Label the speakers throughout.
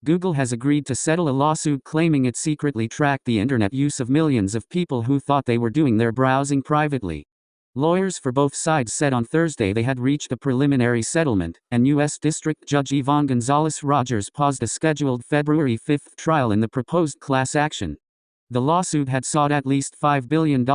Speaker 1: Google has agreed to settle a lawsuit claiming it secretly tracked the internet use of millions of people who thought they were doing their browsing privately. Lawyers for both sides said on Thursday they had reached a preliminary settlement, and U.S. District Judge Yvonne Gonzalez-Rogers paused a scheduled February 5 trial in the proposed class action. The lawsuit had sought at least $5 billion,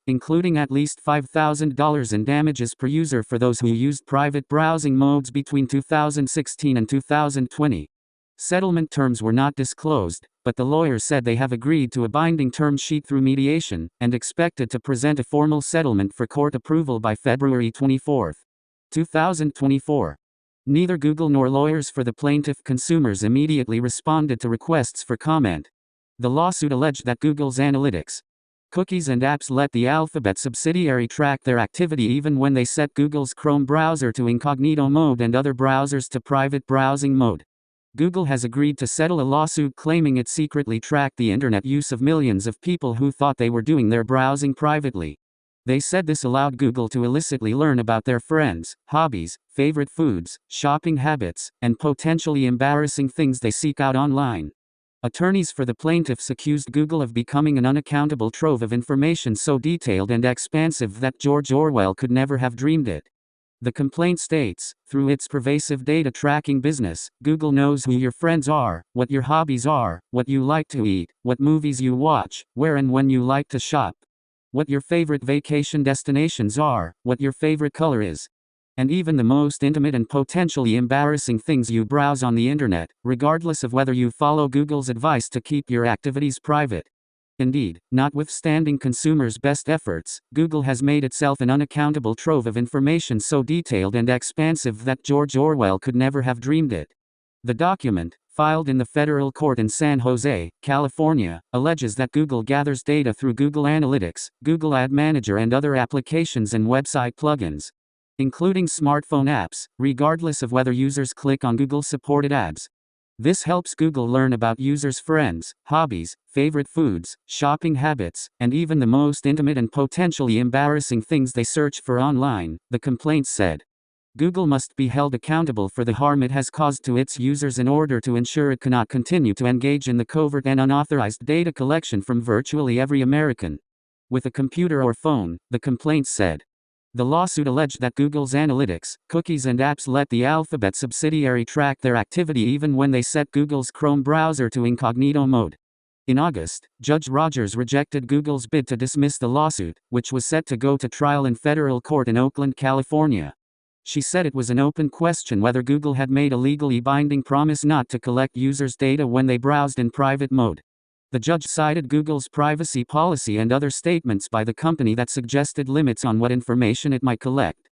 Speaker 1: including at least $5,000 in damages per user for those who used private browsing modes between 2016 and 2020. Settlement terms were not disclosed, but the lawyers said they have agreed to a binding term sheet through mediation, and expected to present a formal settlement for court approval by February 24, 2024. Neither Google nor lawyers for the plaintiff consumers immediately responded to requests for comment. The lawsuit alleged that Google's analytics, cookies and apps let the Alphabet subsidiary track their activity even when they set Google's Chrome browser to incognito mode and other browsers to private browsing mode. Google has agreed to settle a lawsuit claiming it secretly tracked the internet use of millions of people who thought they were doing their browsing privately. They said this allowed Google to illicitly learn about their friends, hobbies, favorite foods, shopping habits, and potentially embarrassing things they seek out online. Attorneys for the plaintiffs accused Google of becoming an unaccountable trove of information so detailed and expansive that George Orwell could never have dreamed it. The complaint states, through its pervasive data tracking business, Google knows who your friends are, what your hobbies are, what you like to eat, what movies you watch, where and when you like to shop, what your favorite vacation destinations are, what your favorite color is, and even the most intimate and potentially embarrassing things you browse on the internet, regardless of whether you follow Google's advice to keep your activities private. Indeed, notwithstanding consumers' best efforts, Google has made itself an unaccountable trove of information so detailed and expansive that George Orwell could never have dreamed it. The document, filed in the federal court in San Jose, California, alleges that Google gathers data through Google Analytics, Google Ad Manager and other applications and website plugins, including smartphone apps, regardless of whether users click on Google-supported ads. This helps Google learn about users' friends, hobbies, favorite foods, shopping habits, and even the most intimate and potentially embarrassing things they search for online, the complaint said. Google must be held accountable for the harm it has caused to its users in order to ensure it cannot continue to engage in the covert and unauthorized data collection from virtually every American with a computer or phone, the complaint said. The lawsuit alleged that Google's analytics, cookies and apps let the Alphabet subsidiary track their activity even when they set Google's Chrome browser to incognito mode. In August, Judge Rogers rejected Google's bid to dismiss the lawsuit, which was set to go to trial in federal court in Oakland, California. She said it was an open question whether Google had made a legally binding promise not to collect users' data when they browsed in private mode. The judge cited Google's privacy policy and other statements by the company that suggested limits on what information it might collect.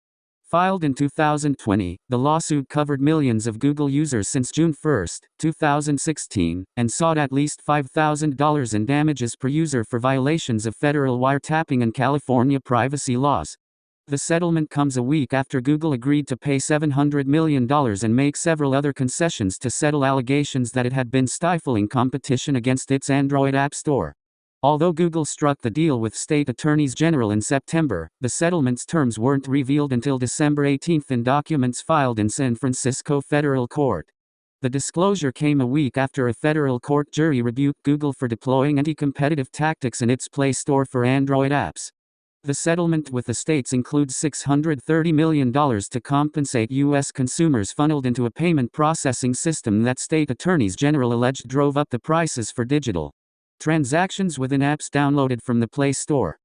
Speaker 1: Filed in 2020, the lawsuit covered millions of Google users since June 1, 2016, and sought at least $5,000 in damages per user for violations of federal wiretapping and California privacy laws. The settlement comes a week after Google agreed to pay $700 million and make several other concessions to settle allegations that it had been stifling competition against its Android App Store. Although Google struck the deal with state attorneys general in September, the settlement's terms weren't revealed until December 18 in documents filed in San Francisco federal court. The disclosure came a week after a federal court jury rebuked Google for deploying anti-competitive tactics in its Play Store for Android apps. The settlement with the states includes $630 million to compensate U.S. consumers funneled into a payment processing system that state attorneys general alleged drove up the prices for digital transactions within apps downloaded from the Play Store.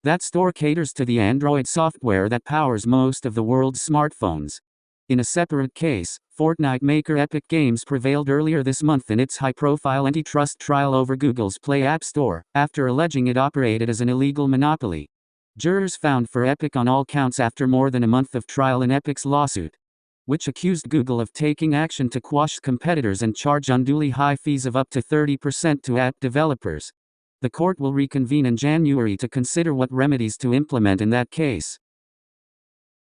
Speaker 1: That store caters to the Android software that powers most of the world's smartphones. In a separate case, Fortnite maker Epic Games prevailed earlier this month in its high-profile antitrust trial over Google's Play App Store, after alleging it operated as an illegal monopoly. Jurors found for Epic on all counts after more than a month of trial in Epic's lawsuit, which accused Google of taking action to quash competitors and charge unduly high fees of up to 30% to app developers. The court will reconvene in January to consider what remedies to implement in that case.